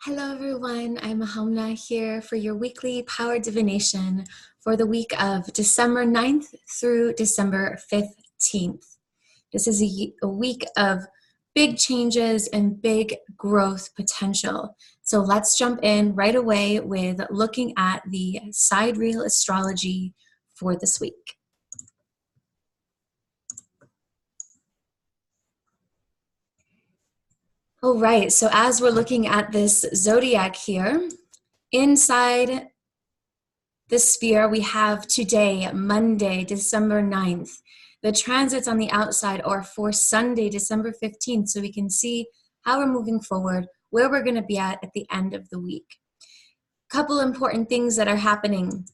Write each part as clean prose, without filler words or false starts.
Hello everyone, I'm Ahaumna here for your weekly Power Divination for the week of December 9th through December 15th. This is a week of big changes and big growth potential. So let's jump in right away with looking at the sidereal astrology for this week. All right, so as we're looking at this zodiac here, inside the sphere we have today, Monday, December 9th. The transits on the outside are for Sunday, December 15th, so we can see how we're moving forward, where we're going to be at the end of the week. Couple important things that are happening.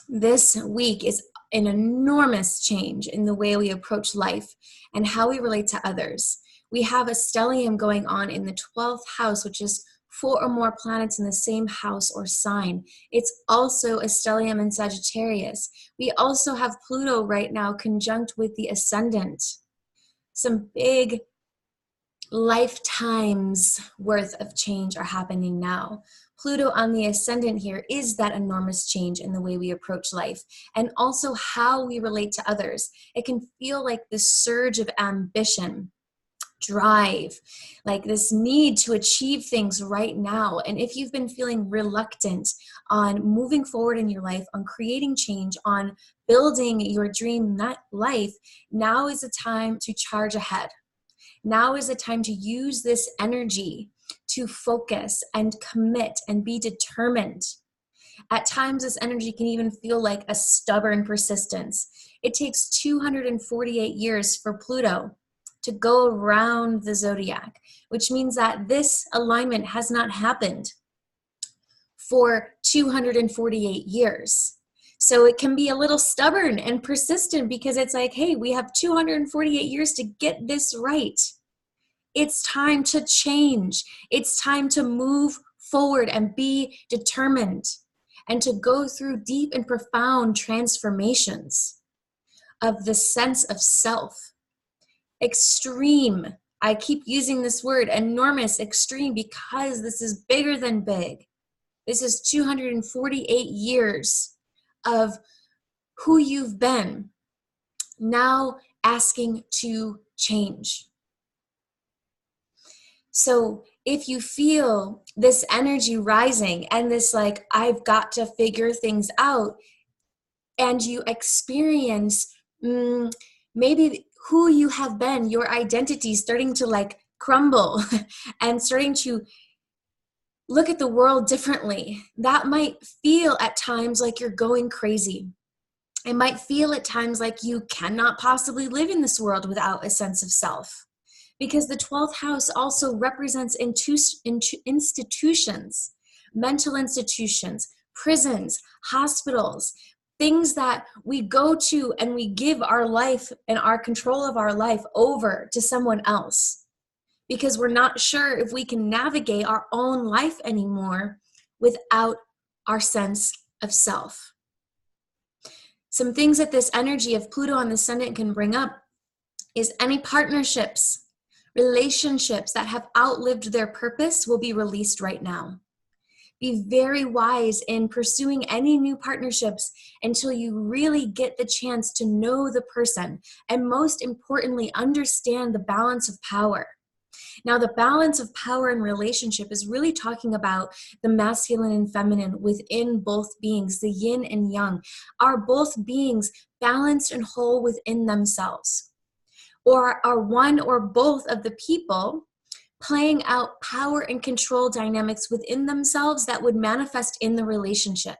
This week is an enormous change in the way we approach life and how we relate to others. We have a stellium going on in the 12th house, which is 4 or more planets in the same house or sign. It's also a stellium in Sagittarius. We also have Pluto right now conjunct with the ascendant. Some big lifetimes worth of change are happening now. Pluto on the ascendant here is that enormous change in the way we approach life and also how we relate to others. It can feel like this surge of ambition, drive, like this need to achieve things right now. And if you've been feeling reluctant on moving forward in your life, on creating change, on building your dream life, now is the time to charge ahead. Now is the time to use this energy to focus and commit and be determined. At times, this energy can even feel like a stubborn persistence. It takes 248 years for Pluto to go around the zodiac, which means that this alignment has not happened for 248 years. So it can be a little stubborn and persistent because it's like, hey, we have 248 years to get this right. It's time to change. It's time to move forward and be determined and to go through deep and profound transformations of the sense of self. Extreme. I keep using this word, enormous, extreme, because this is bigger than big. This is 248 years of who you've been, now asking to change. So if you feel this energy rising and this like, I've got to figure things out, and you experience maybe who you have been, your identity starting to like crumble and starting to look at the world differently, that might feel at times like you're going crazy. It might feel at times like you cannot possibly live in this world without a sense of self. Because the 12th house also represents institutions, mental institutions, prisons, hospitals, things that we go to and we give our life and our control of our life over to someone else because we're not sure if we can navigate our own life anymore without our sense of self. Some things that this energy of Pluto on the ascendant can bring up is any partnerships, relationships that have outlived their purpose will be released right now. Be very wise in pursuing any new partnerships until you really get the chance to know the person and most importantly, understand the balance of power. Now, the balance of power in relationship is really talking about the masculine and feminine within both beings, the yin and yang. Are both beings balanced and whole within themselves? Or are one or both of the people playing out power and control dynamics within themselves that would manifest in the relationship?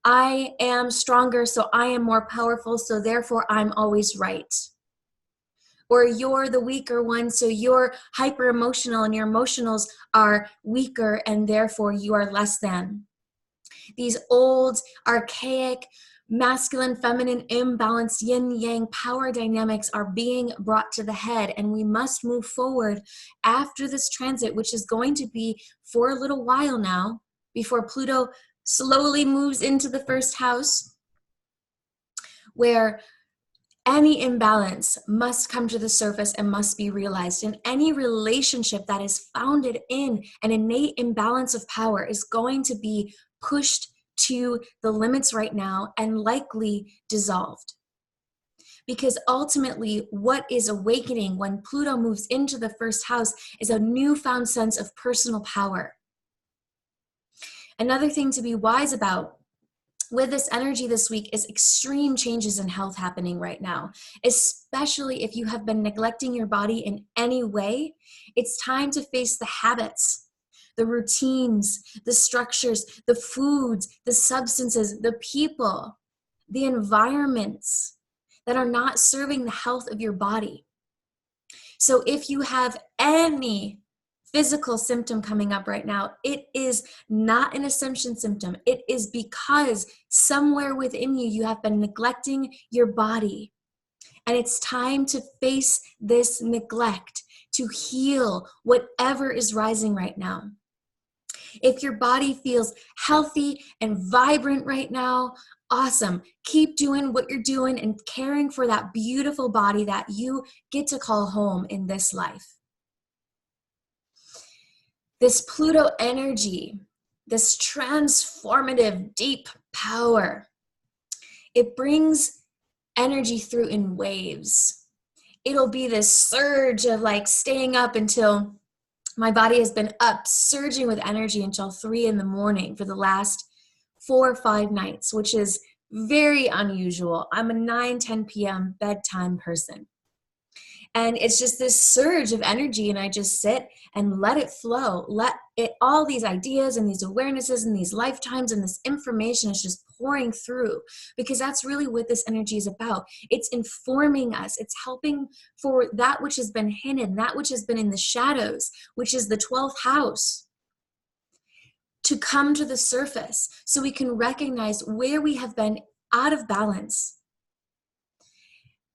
I am stronger, so I am more powerful, so therefore I'm always right. Or you're the weaker one, so you're hyper emotional and your emotionals are weaker and therefore you are less than. These old, archaic, masculine, feminine, imbalanced yin-yang power dynamics are being brought to the head, and we must move forward after this transit, which is going to be for a little while now, before Pluto slowly moves into the first house, where Any imbalance must come to the surface and must be realized. And any relationship that is founded in an innate imbalance of power is going to be pushed to the limits right now and likely dissolved. Because ultimately, what is awakening when Pluto moves into the first house is a newfound sense of personal power. Another thing to be wise about with this energy this week is extreme changes in health happening right now, especially if you have been neglecting your body in any way. It's time to face the habits, the routines, the structures, the foods, the substances, the people, the environments that are not serving the health of your body. So if you have any physical symptom coming up right now, it is not an assumption symptom. It is because somewhere within you, you have been neglecting your body. And it's time to face this neglect, to heal whatever is rising right now. If your body feels healthy and vibrant right now, awesome. Keep doing what you're doing and caring for that beautiful body that you get to call home in this life. This Pluto energy, this transformative, deep power, it brings energy through in waves. It'll be this surge of like staying up until my body has been up, surging with energy until 3 a.m. for the last 4 or 5 nights, which is very unusual. I'm a 9-10 p.m. bedtime person. And it's just this surge of energy, and I just sit and let it flow. Let it, all these ideas and these awarenesses and these lifetimes and this information is just pouring through, because that's really what this energy is about. It's informing us. It's helping for that which has been hidden, that which has been in the shadows, which is the 12th house, to come to the surface so we can recognize where we have been out of balance,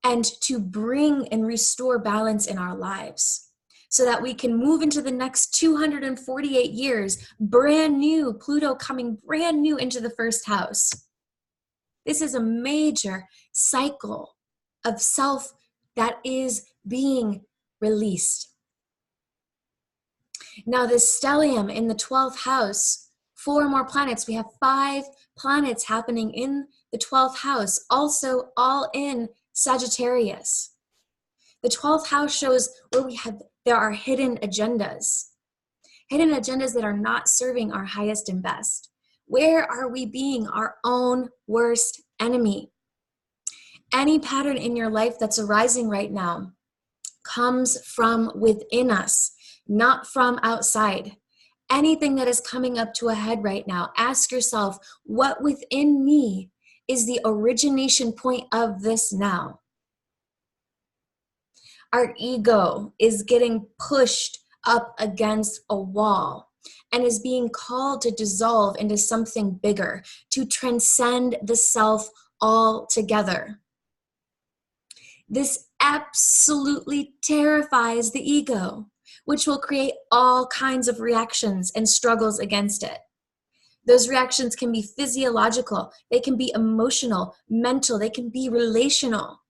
and to bring and restore balance in our lives so that we can move into the next 248 years, brand new, Pluto coming brand new into the first house. This is a major cycle of self that is being released. Now, this stellium in the 12th house, 4 more planets. We have 5 planets happening in the 12th house, also all in Sagittarius. The 12th house shows where there are hidden agendas that are not serving our highest and best. Where are we being our own worst enemy? Any pattern in your life that's arising right now comes from within us, not from outside. Anything that is coming up to a head right now, ask yourself, what within me is the origination point of this now? Our ego is getting pushed up against a wall and is being called to dissolve into something bigger, to transcend the self altogether. This absolutely terrifies the ego, which will create all kinds of reactions and struggles against it. Those reactions can be physiological, they can be emotional, mental, they can be relational.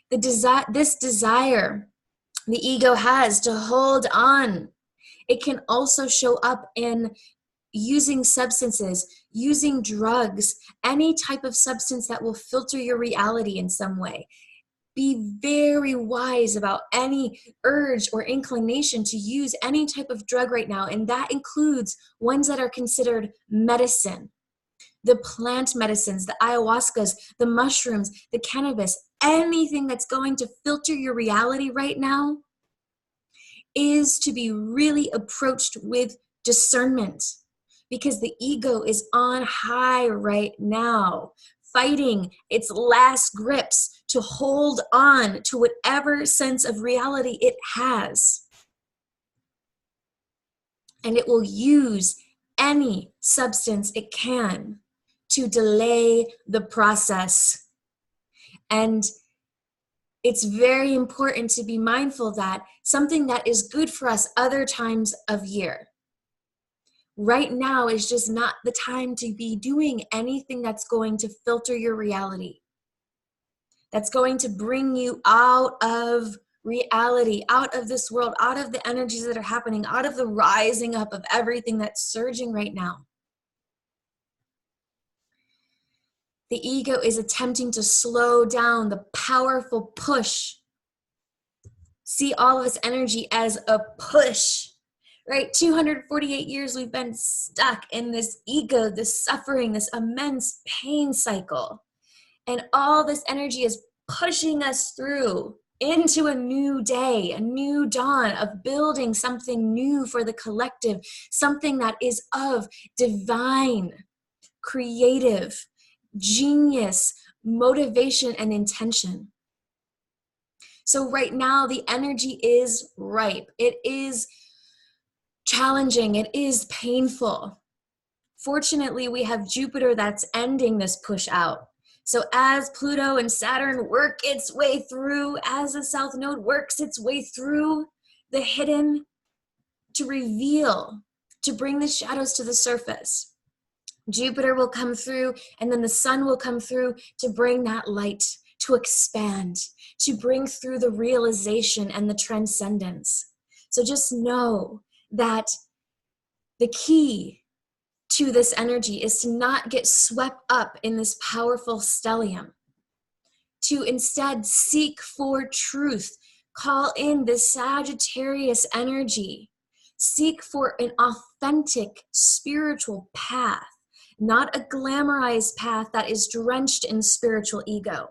This desire the ego has to hold on, it can also show up in using substances, using drugs, any type of substance that will filter your reality in some way. Be very wise about any urge or inclination to use any type of drug right now, and that includes ones that are considered medicine. The plant medicines, the ayahuascas, the mushrooms, the cannabis, anything that's going to filter your reality right now is to be really approached with discernment, because the ego is on high right now, fighting its last grips to hold on to whatever sense of reality it has. And it will use any substance it can to delay the process. And it's very important to be mindful that something that is good for us other times of year, right now is just not the time to be doing anything that's going to filter your reality. that's going to bring you out of reality, out of this world, out of the energies that are happening, out of the rising up of everything that's surging right now. The ego is attempting to slow down the powerful push. See all of its energy as a push, right? 248 years we've been stuck in this ego, this suffering, this immense pain cycle. And all this energy is pushing us through into a new day, a new dawn of building something new for the collective, something that is of divine, creative, genius, motivation, and intention. So right now, the energy is ripe. It is challenging. It is painful. Fortunately, we have Jupiter that's ending this push out. So as Pluto and Saturn work its way through, as the South Node works its way through the hidden to reveal, to bring the shadows to the surface, Jupiter will come through, and then the sun will come through to bring that light, to expand, to bring through the realization and the transcendence. So just know that the key to this energy is to not get swept up in this powerful stellium, to instead seek for truth, call in this Sagittarius energy, seek for an authentic spiritual path, not a glamorized path that is drenched in spiritual ego.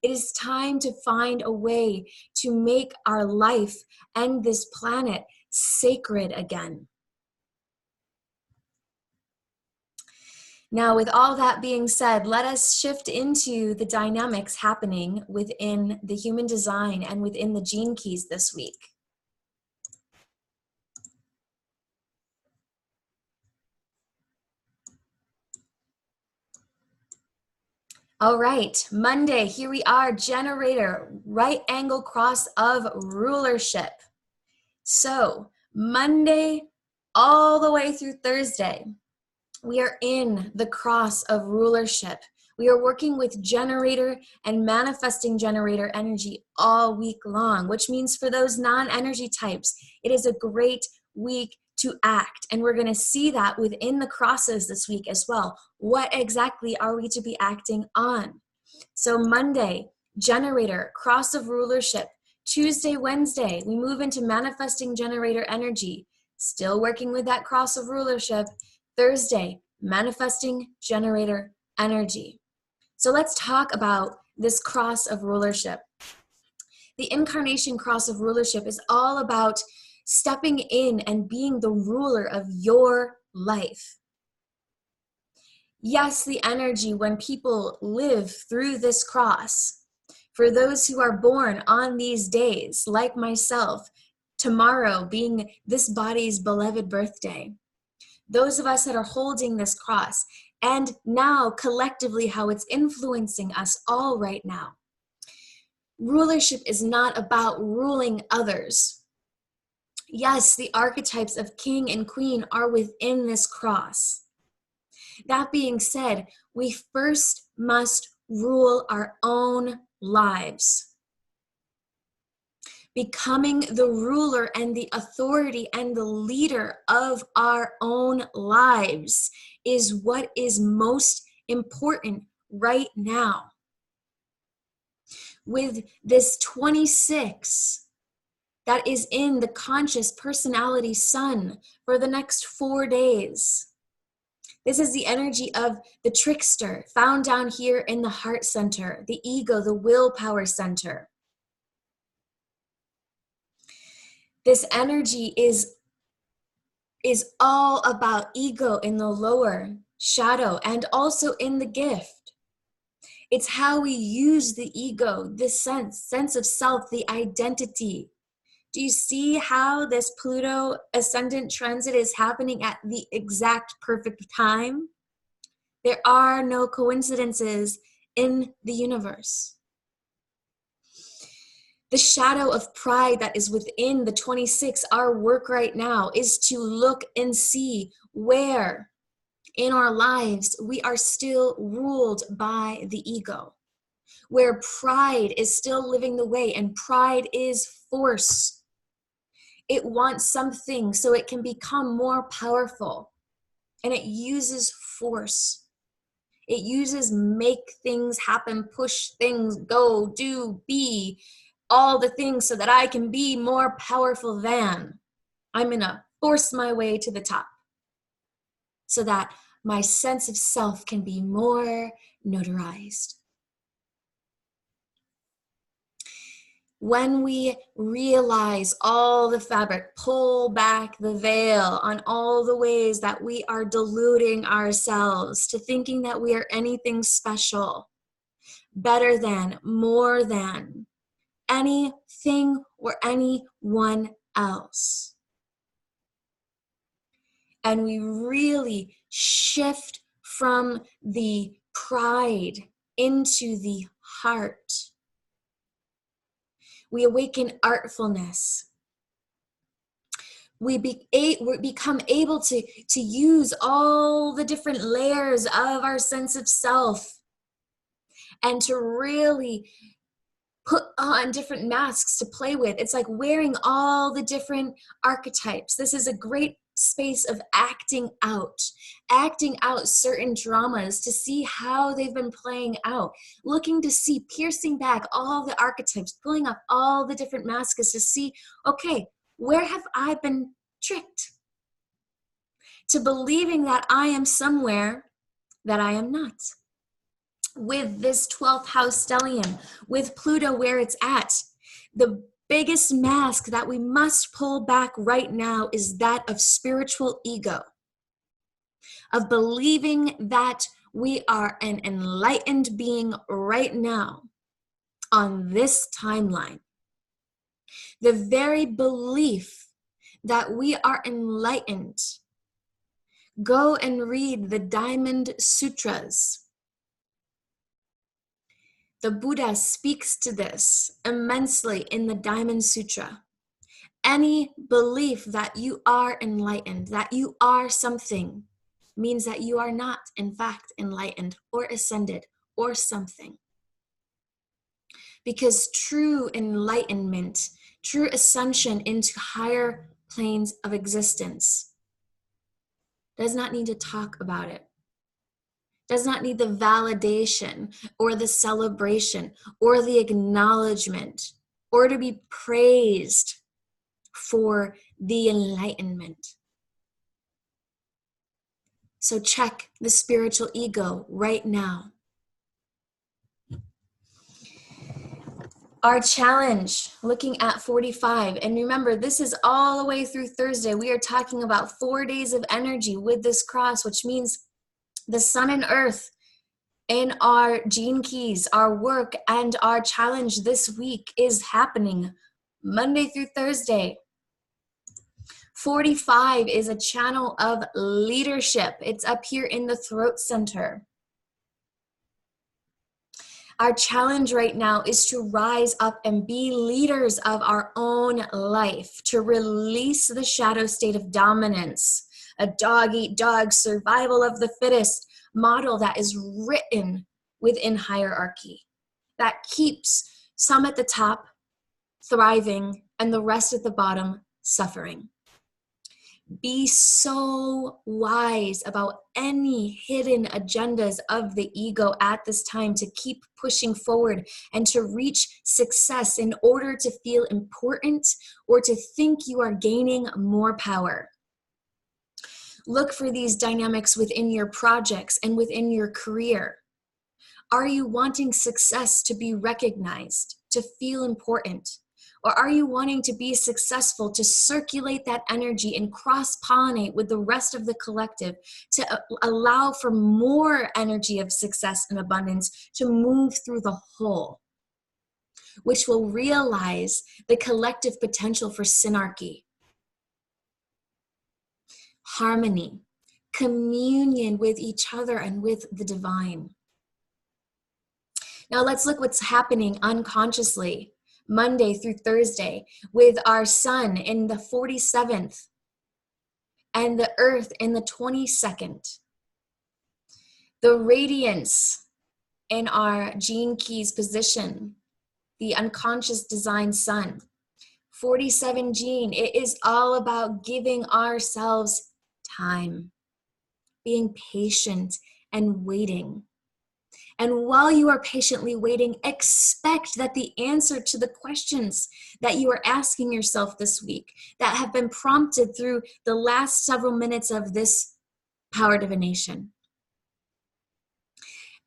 It is time to find a way to make our life and this planet sacred again. Now, with all that being said, let us shift into the dynamics happening within the human design and within the gene keys this week. All right, Monday, here we are, generator, right angle cross of rulership. So Monday all the way through Thursday, we are in the cross of rulership. We are working with generator and manifesting generator energy all week long, which means for those non-energy types, it is a great week to act. And we're going to see that within the crosses this week as well. What exactly are we to be acting on? So Monday, generator, cross of rulership. Tuesday, Wednesday, we move into manifesting generator energy. Still working with that cross of rulership. Thursday, manifesting generator energy. So let's talk about this cross of rulership. The incarnation cross of rulership is all about stepping in and being the ruler of your life. Yes, the energy when people live through this cross, for those who are born on these days, like myself, tomorrow being this body's beloved birthday, those of us that are holding this cross, and now collectively how it's influencing us all right now. Rulership is not about ruling others. Yes, the archetypes of king and queen are within this cross. That being said, we first must rule our own lives. Becoming the ruler and the authority and the leader of our own lives is what is most important right now. With this 26 that is in the conscious personality sun for the next 4 days. This is the energy of the trickster found down here in the heart center, the ego, the willpower center. This energy is all about ego in the lower shadow and also in the gift. It's how we use the ego, this sense of self, the identity. Do you see how this Pluto ascendant transit is happening at the exact perfect time? There are no coincidences in the universe. The shadow of pride that is within the 26, our work right now is to look and see where in our lives we are still ruled by the ego. where pride is still living the way, and pride is force. It wants something so it can become more powerful, and it uses force. It uses make things happen, push things, go, do, be, all the things so that I can be more powerful than. I'm gonna force my way to the top so that my sense of self can be more notarized. When we realize all the fabric, pull back the veil on all the ways that we are deluding ourselves to thinking that we are anything special, better than, more than anything or anyone else. And we really shift from the pride into the heart. We awaken artfulness. We become able to use all the different layers of our sense of self and to really put on different masks to play with. It's like wearing all the different archetypes. This is a great space of acting out certain dramas to see how they've been playing out, looking to see, piercing back all the archetypes, pulling up all the different masks to see, okay, where have I been tricked to believing that I am somewhere that I am not? With this 12th house stellium, with Pluto where it's at, the biggest mask that we must pull back right now is that of spiritual ego, of believing that we are an enlightened being right now on this timeline. The very belief that we are enlightened. Go and read the Diamond Sutras. The Buddha speaks to this immensely in the Diamond Sutra. Any belief that you are enlightened, that you are something, means that you are not, in fact, enlightened or ascended or something. Because true enlightenment, true ascension into higher planes of existence does not need to talk about it. Does not need the validation or the celebration or the acknowledgement or to be praised for the enlightenment. So check the spiritual ego right now. Our challenge, looking at 45, and remember, this is all the way through Thursday. We are talking about 4 days of energy with this cross, which means the sun and earth in our gene keys, our work, and our challenge this week is happening Monday through Thursday. 45 is a channel of leadership. It's up here in the throat center. Our challenge right now is to rise up and be leaders of our own life, to release the shadow state of dominance, a dog-eat-dog survival of the fittest model that is written within hierarchy, that keeps some at the top thriving and the rest at the bottom suffering. Be so wise about any hidden agendas of the ego at this time to keep pushing forward and to reach success in order to feel important or to think you are gaining more power. Look for these dynamics within your projects and within your career. Are you wanting success to be recognized, to feel important? Or are you wanting to be successful, to circulate that energy and cross-pollinate with the rest of the collective to allow for more energy of success and abundance to move through the whole, which will realize the collective potential for synarchy, harmony, communion with each other and with the divine. Now let's look what's happening unconsciously Monday through Thursday with our sun in the 47th and the earth in the 22nd. The radiance in our gene keys position, the unconscious design sun. 47 gene, it is all about giving ourselves time, being patient and waiting. And while you are patiently waiting, expect that the answer to the questions that you are asking yourself this week, that have been prompted through the last several minutes of this power divination,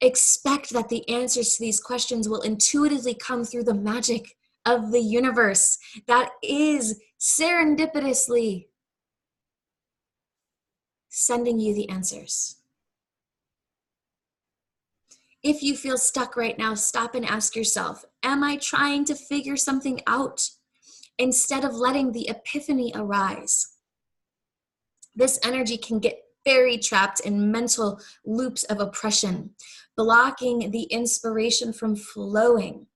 expect that the answers to these questions will intuitively come through the magic of the universe that is serendipitously sending you the answers. If you feel stuck right now, stop and ask yourself, am I trying to figure something out instead of letting the epiphany arise? This energy can get very trapped in mental loops of oppression, blocking the inspiration from flowing.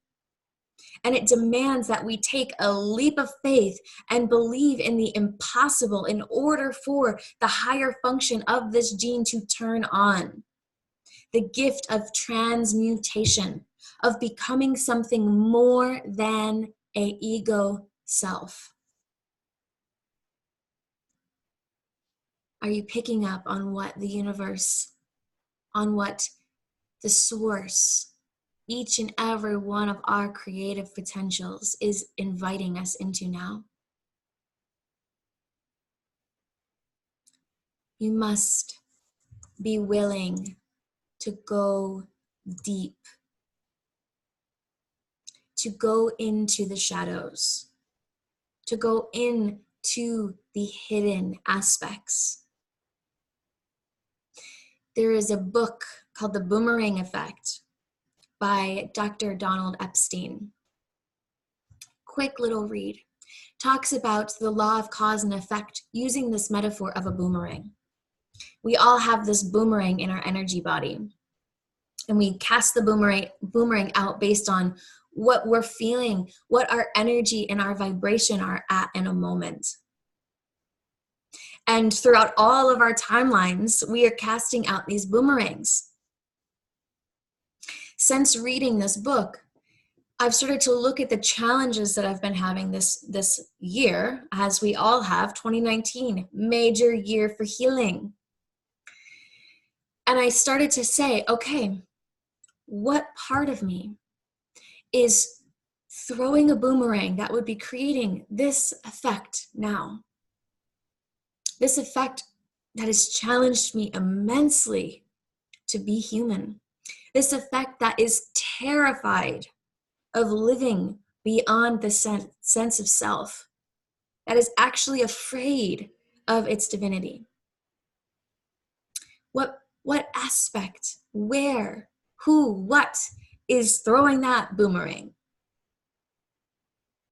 And it demands that we take a leap of faith and believe in the impossible in order for the higher function of this gene to turn on. The gift of transmutation, of becoming something more than an ego self. Are you picking up on what the universe, on what the source, each and every one of our creative potentials is inviting us into now? You must be willing to go deep, to go into the shadows, to go into the hidden aspects. There is a book called The Boomerang Effect by Dr. Donald Epstein. Quick little read. Talks about the law of cause and effect using this metaphor of a boomerang. We all have this boomerang in our energy body, and we cast the boomerang out based on what we're feeling, what our energy and our vibration are at in a moment. And throughout all of our timelines, we are casting out these boomerangs. Since reading this book, I've started to look at the challenges that I've been having this year, as we all have. 2019, major year for healing. And I started to say, okay, what part of me is throwing a boomerang that would be creating this effect now? This effect that has challenged me immensely to be human. This effect that is terrified of living beyond the sense of self, that is actually afraid of its divinity. What aspect, where, who, what is throwing that boomerang?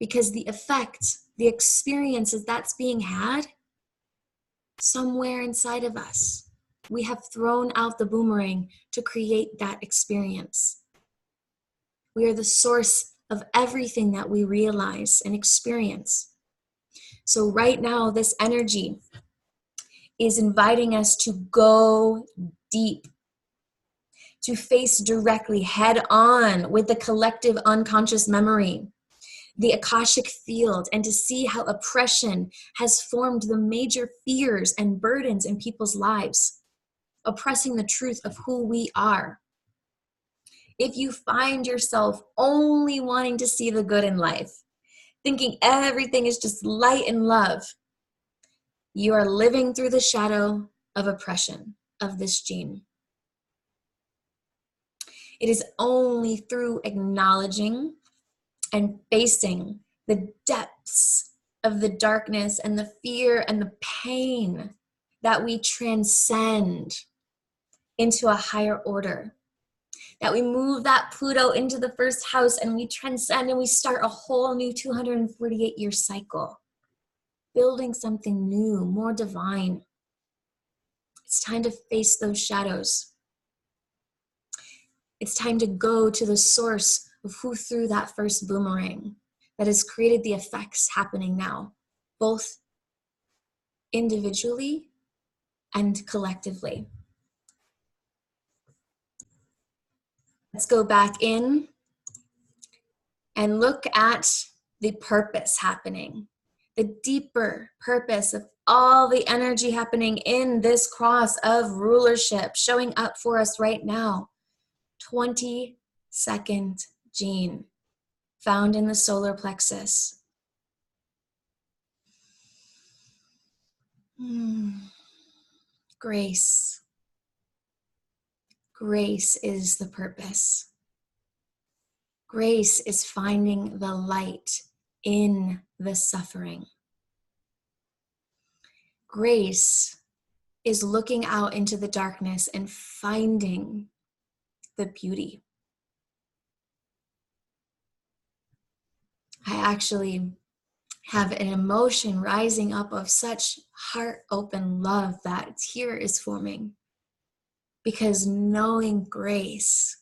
Because the effect, the experiences that's being had somewhere inside of us, we have thrown out the boomerang to create that experience. We are the source of everything that we realize and experience. So right now, this energy is inviting us to go deep, to face directly head on with the collective unconscious memory, the Akashic field, and to see how oppression has formed the major fears and burdens in people's lives, oppressing the truth of who we are. If you find yourself only wanting to see the good in life, thinking everything is just light and love, you are living through the shadow of oppression of this gene. It is only through acknowledging and facing the depths of the darkness and the fear and the pain that we transcend into a higher order, that we move that Pluto into the first house and we transcend and we start a whole new 248-year cycle, building something new, more divine. It's time to face those shadows. It's time to go to the source of who threw that first boomerang that has created the effects happening now, both individually and collectively. Let's go back in and look at the purpose happening, the deeper purpose of all the energy happening in this cross of rulership showing up for us right now. 22nd gene found in the solar plexus. Grace. Grace is the purpose. Grace is finding the light in the suffering. Grace is looking out into the darkness and finding the beauty. I actually have an emotion rising up of such heart-open love that here is forming. Because knowing grace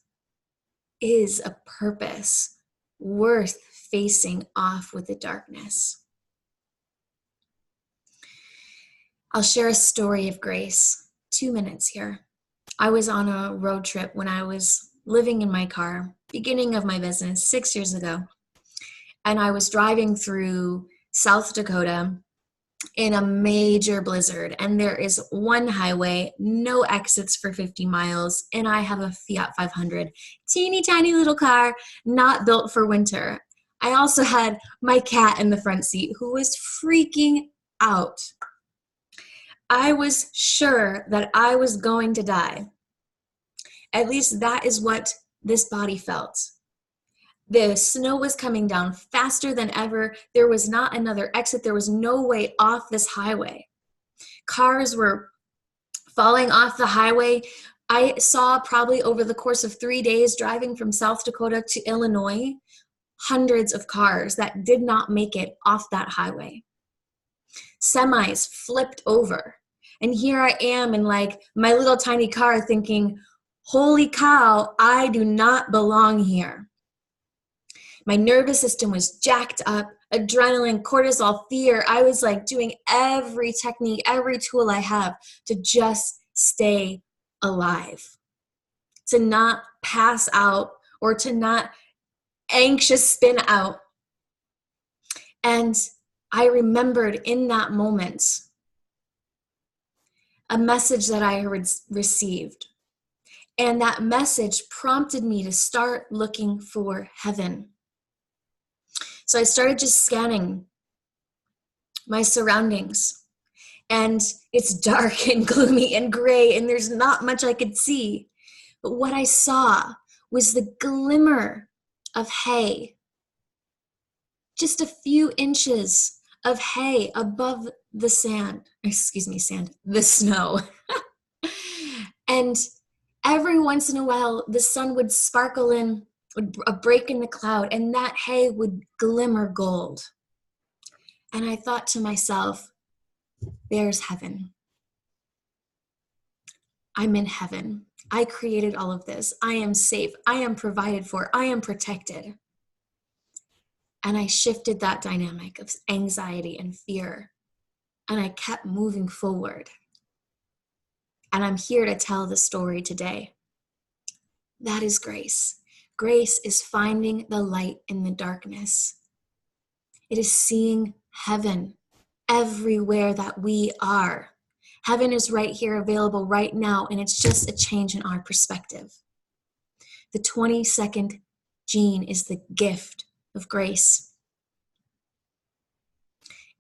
is a purpose worth facing off with the darkness. I'll share a story of grace. 2 minutes here. I was on a road trip when I was living in my car, beginning of my business 6 years ago. And I was driving through South Dakota in a major blizzard. And there is one highway, no exits for 50 miles. And I have a Fiat 500, teeny tiny little car, not built for winter. I also had my cat in the front seat who was freaking out. I was sure that I was going to die. At least that is what this body felt. The snow was coming down faster than ever. There was not another exit. There was no way off this highway. Cars were falling off the highway. I saw probably over the course of 3 days driving from South Dakota to Illinois, hundreds of cars that did not make it off that highway. Semis flipped over. And here I am in like my little tiny car thinking, holy cow, I do not belong here. My nervous system was jacked up, adrenaline, cortisol, fear. I was like doing every technique, every tool I have to just stay alive, to not pass out or to not anxious spin out. And I remembered in that moment a message that I had received. And that message prompted me to start looking for heaven. So I started just scanning my surroundings. And it's dark and gloomy and gray, and there's not much I could see. But what I saw was the glimmer of hay. Just a few inches of hay above the the snow. And every once in a while, the sun would sparkle in, a break in the cloud, and that hay would glimmer gold. And I thought to myself, there's heaven. I'm in heaven. I created all of this. I am safe. I am provided for. I am protected. And I shifted that dynamic of anxiety and fear. And I kept moving forward. And I'm here to tell the story today. That is grace. Grace is finding the light in the darkness. It is seeing heaven everywhere that we are. Heaven is right here, available right now, and it's just a change in our perspective. The 22nd gene is the gift of grace.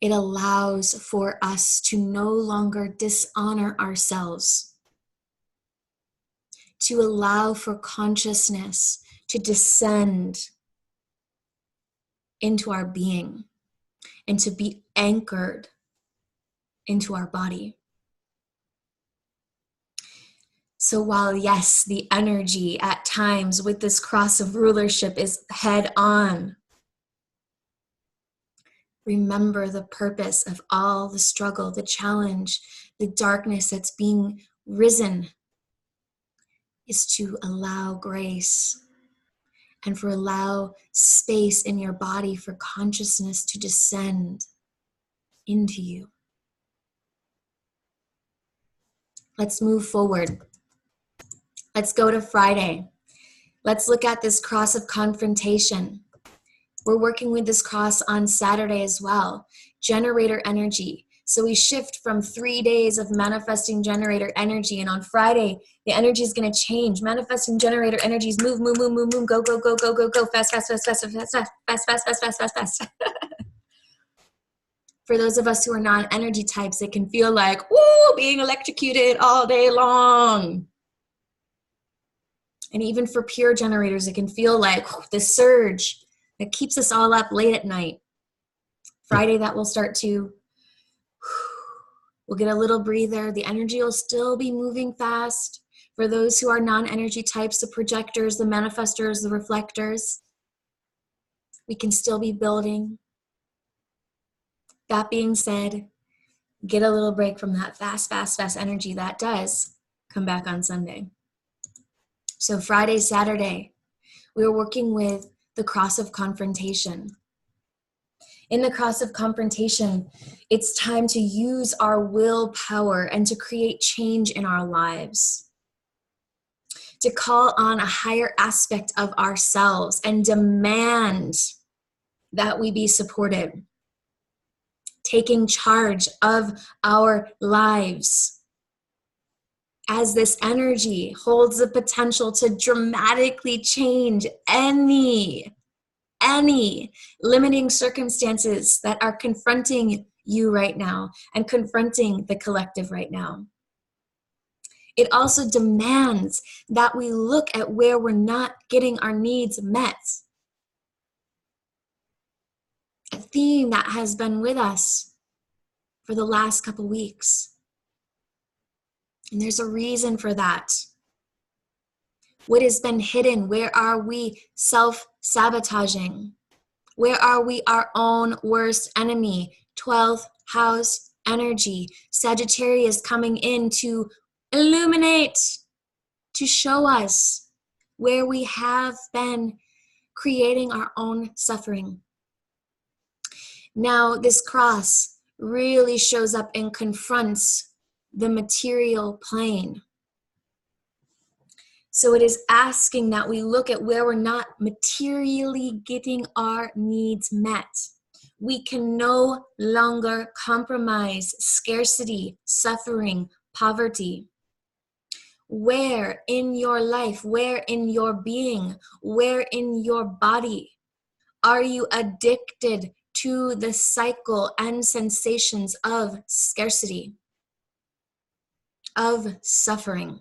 It allows for us to no longer dishonor ourselves, to allow for consciousness to descend into our being and to be anchored into our body. So while, yes, the energy at times with this cross of rulership is head on, remember the purpose of all the struggle, the challenge, the darkness that's being risen is to allow grace and for allow space in your body for consciousness to descend into you. Let's move forward. Let's go to Friday. Let's look at this cross of confrontation. We're working with this cross on Saturday as well. Generator energy. So we shift from 3 days of manifesting generator energy, and on Friday, the energy is going to change. Manifesting generator energies move, move, move, move, move, go, go, go, go, go, go, fast, fast, fast, fast, fast, fast, fast, fast, fast, fast, fast, fast. For those of us who are non-energy types, it can feel like, woo, being electrocuted all day long. And even for pure generators, it can feel like this surge that keeps us all up late at night. Friday, that will start to, we'll get a little breather. The energy will still be moving fast. For those who are non-energy types, the projectors, the manifestors, the reflectors, we can still be building. That being said, get a little break from that fast, fast, fast energy. That does come back on Sunday. So Friday, Saturday, we were working with the cross of confrontation. In the cross of confrontation, it's time to use our willpower and to create change in our lives. To call on a higher aspect of ourselves and demand that we be supported. Taking charge of our lives. As this energy holds the potential to dramatically change any limiting circumstances that are confronting you right now and confronting the collective right now. It also demands that we look at where we're not getting our needs met. A theme that has been with us for the last couple weeks. And there's a reason for that. What has been hidden? Where are we self-sabotaging? Where are we our own worst enemy? 12th house energy. Sagittarius coming in to illuminate, to show us where we have been creating our own suffering. Now, this cross really shows up and confronts the material plane. So it is asking that we look at where we're not materially getting our needs met. We can no longer compromise scarcity, suffering, poverty. Where in your life, where in your being, where in your body are you addicted to the cycle and sensations of scarcity, of suffering?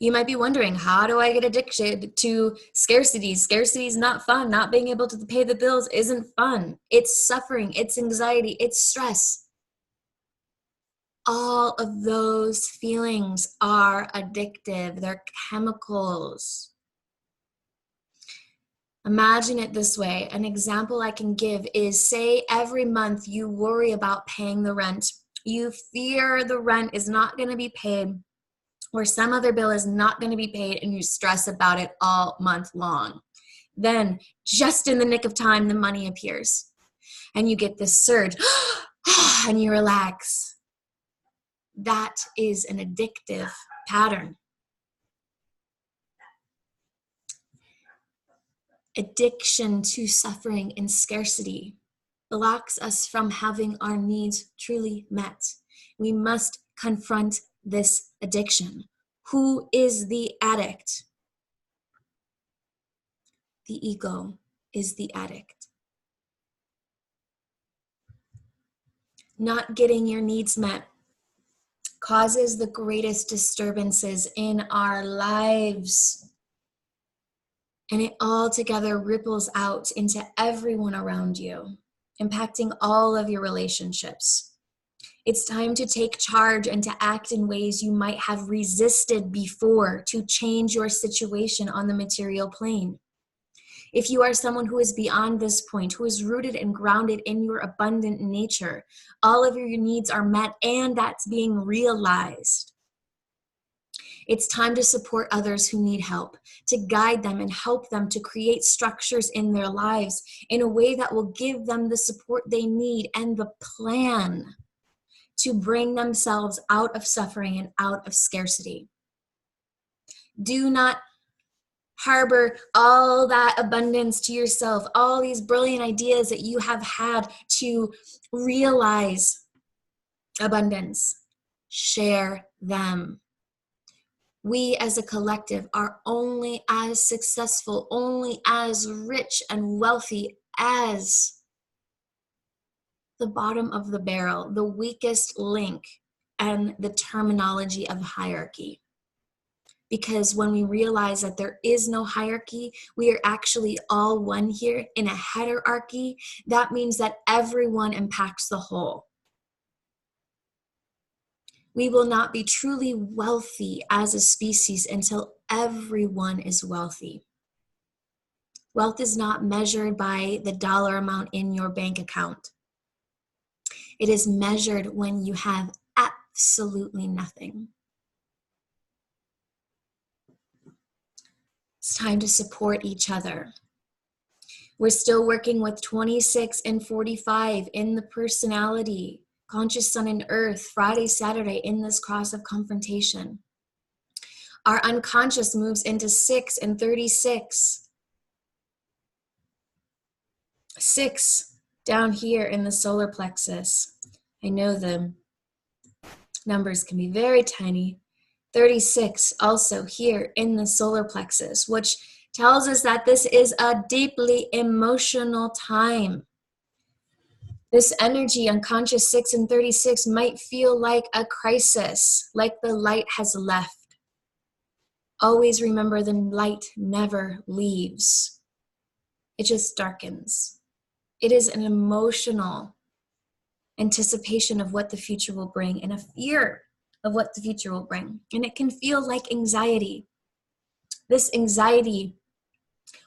You might be wondering, how do I get addicted to scarcity? Scarcity is not fun. Not being able to pay the bills isn't fun. It's suffering, it's anxiety, it's stress. All of those feelings are addictive. They're chemicals. Imagine it this way. An example I can give is, say every month you worry about paying the rent. You fear the rent is not going to be paid, or some other bill is not going to be paid, and you stress about it all month long. Then, just in the nick of time, the money appears, and you get this surge, and you relax. That is an addictive pattern. Addiction to suffering and scarcity blocks us from having our needs truly met. We must confront this addiction. Who is the addict? The ego is the addict. Not getting your needs met causes the greatest disturbances in our lives. And it all together ripples out into everyone around you, impacting all of your relationships. It's time to take charge and to act in ways you might have resisted before to change your situation on the material plane. If you are someone who is beyond this point, who is rooted and grounded in your abundant nature, all of your needs are met and that's being realized. It's time to support others who need help, to guide them and help them to create structures in their lives in a way that will give them the support they need and the plan to bring themselves out of suffering and out of scarcity. Do not harbor all that abundance to yourself, all these brilliant ideas that you have had to realize abundance. Share them. We as a collective are only as successful, only as rich and wealthy as the bottom of the barrel, the weakest link, and the terminology of hierarchy. Because when we realize that there is no hierarchy, we are actually all one here in a heterarchy. That means that everyone impacts the whole. We will not be truly wealthy as a species until everyone is wealthy. Wealth is not measured by the dollar amount in your bank account. It is measured when you have absolutely nothing. It's time to support each other. We're still working with 26 and 45 in the personality, conscious sun and earth, Friday, Saturday in this cross of confrontation. Our unconscious moves into 6 and 36. 6 down here in the solar plexus. I know the numbers can be very tiny. 36 also here in the solar plexus, which tells us that this is a deeply emotional time. This energy, unconscious 6 and 36, might feel like a crisis, like the light has left. Always remember, the light never leaves. It just darkens. It is an emotional anticipation of what the future will bring and a fear of what the future will bring. And it can feel like anxiety. This anxiety,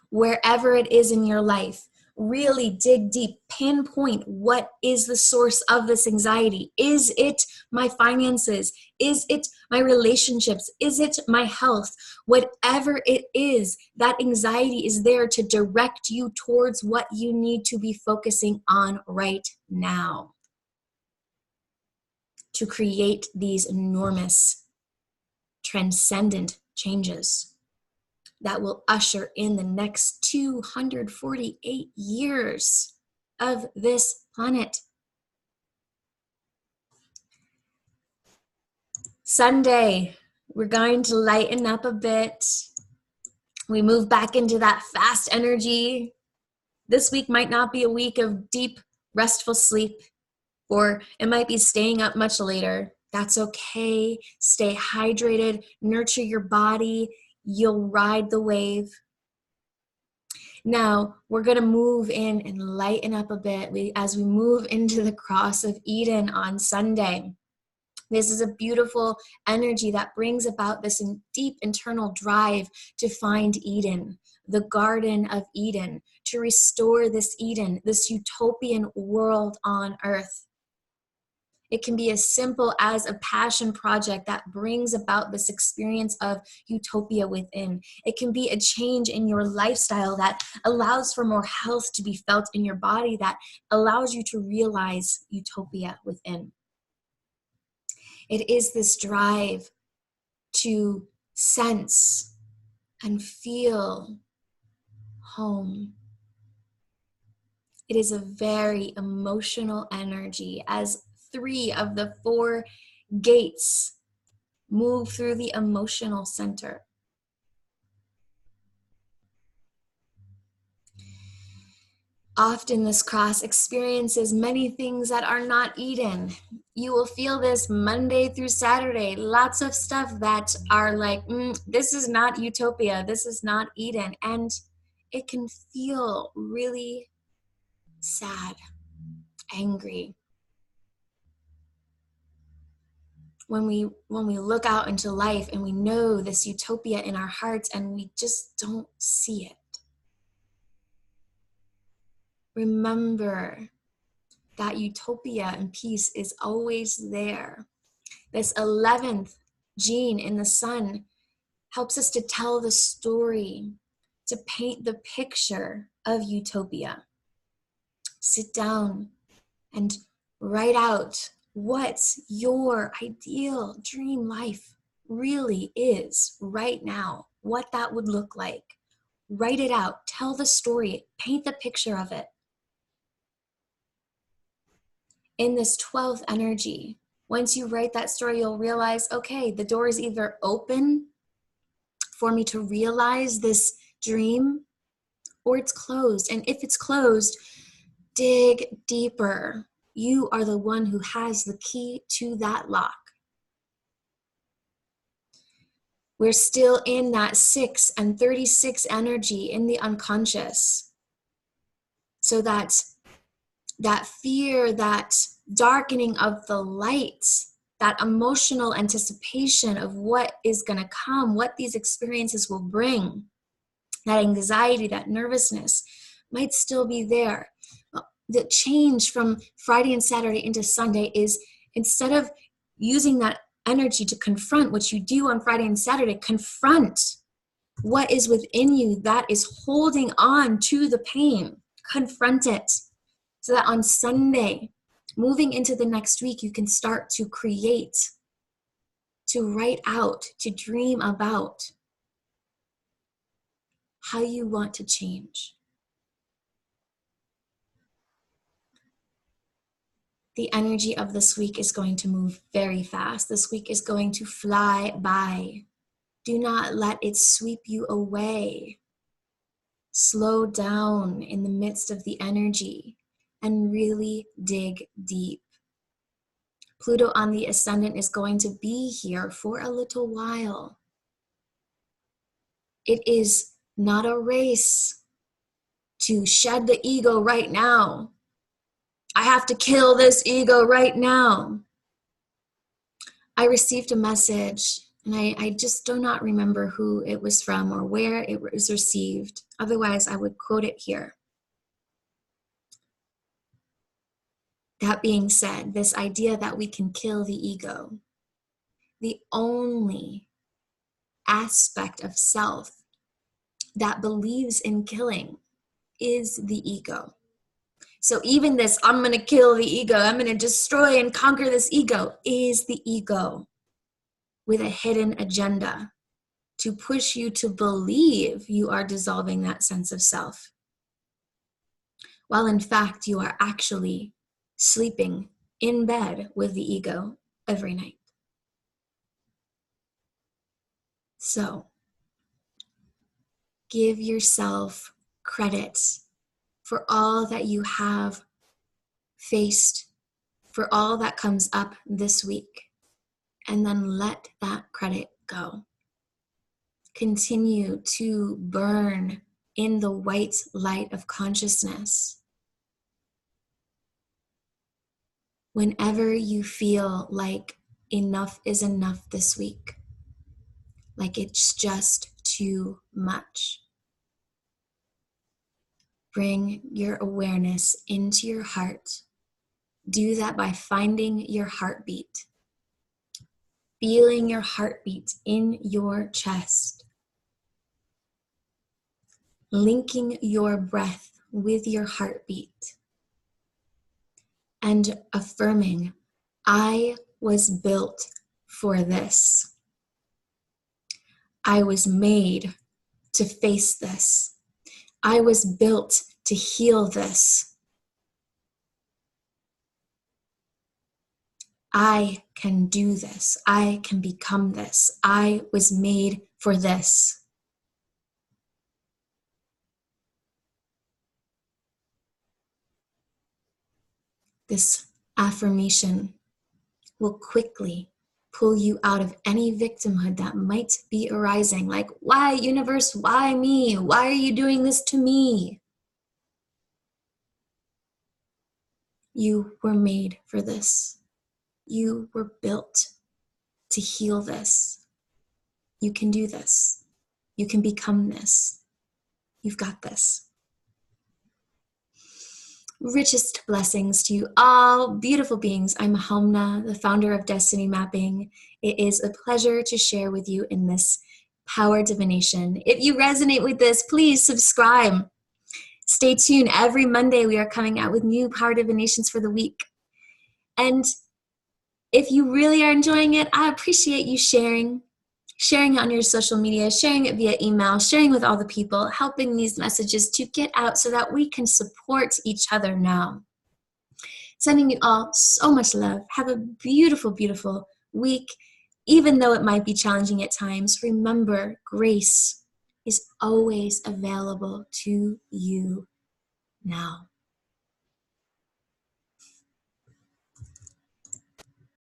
wherever it is in your life, really dig deep, pinpoint what is the source of this anxiety. Is it my finances? Is it my relationships? Is it my health? Whatever it is, that anxiety is there to direct you towards what you need to be focusing on right now, to create these enormous, transcendent changes that will usher in the next 248 years of this planet. Sunday, we're going to lighten up a bit. We move back into that fast energy. This week might not be a week of deep, restful sleep, or it might be staying up much later. That's okay. Stay hydrated, nurture your body. You'll ride the wave. Now, we're going to move in and lighten up a bit as we move into the cross of Eden on Sunday. This is a beautiful energy that brings about this deep internal drive to find Eden, the Garden of Eden, to restore this Eden, this utopian world on earth. It can be as simple as a passion project that brings about this experience of utopia within. It can be a change in your lifestyle that allows for more health to be felt in your body, that allows you to realize utopia within. It is this drive to sense and feel home. It is a very emotional energy, as 3 of the 4 gates move through the emotional center. Often this cross experiences many things that are not Eden. You will feel this Monday through Saturday, lots of stuff that are like, this is not utopia, this is not Eden. And it can feel really sad, angry. When we look out into life and we know this utopia in our hearts and we just don't see it. Remember that utopia and peace is always there. This 11th gene in the sun helps us to tell the story, to paint the picture of utopia. Sit down and write out what's your ideal dream life. really is right now, what that would look like. Write it out, tell the story, paint the picture of it. In this 12th energy, once you write that story, you'll realize, okay, the door is either open for me to realize this dream, or it's closed. And if it's closed, dig deeper. You are the one who has the key to that lock. We're still in that 6 and 36 energy in the unconscious. So that fear, that darkening of the light, that emotional anticipation of what is going to come, what these experiences will bring, that anxiety, that nervousness might still be there. The change from Friday and Saturday into Sunday is, instead of using that energy to confront what you do on Friday and Saturday, confront what is within you that is holding on to the pain. Confront it, so that on Sunday, moving into the next week, you can start to create, to write out, to dream about how you want to change. The energy of this week is going to move very fast. This week is going to fly by. Do not let it sweep you away. Slow down in the midst of the energy and really dig deep. Pluto on the ascendant is going to be here for a little while. It is not a race to shed the ego right now. I have to kill this ego right now. I received a message, and I just do not remember who it was from or where it was received. Otherwise, I would quote it here. That being said, this idea that we can kill the ego, the only aspect of self that believes in killing is the ego. So even this, I'm going to kill the ego, I'm going to destroy and conquer this ego, is the ego with a hidden agenda to push you to believe you are dissolving that sense of self, while in fact you are actually sleeping in bed with the ego every night. So give yourself credit for all that you have faced, for all that comes up this week, and then let that credit go. Continue to burn in the white light of consciousness. Whenever you feel like enough is enough this week, like it's just too much, bring your awareness into your heart. Do that by finding your heartbeat, feeling your heartbeat in your chest, linking your breath with your heartbeat, and affirming, I was built for this. I was made to face this. I was built to heal this. I can do this. I can become this. I was made for this. This affirmation will quickly pull you out of any victimhood that might be arising. Like, why, universe? Why me? Why are you doing this to me? You were made for this. You were built to heal this. You can do this. You can become this. You've got this. Richest blessings to you all, beautiful beings. I'm Ahaumna, the founder of Destiny Mapping. It is a pleasure to share with you in this power divination. If you resonate with this, please subscribe. Stay tuned. Every Monday we are coming out with new power divinations for the week. And if you really are enjoying it, I appreciate you sharing. sharing it on your social media, sharing it via email, sharing with all the people, helping these messages to get out so that we can support each other now. Sending you all so much love. Have a beautiful, beautiful week. Even though it might be challenging at times, remember, grace is always available to you now.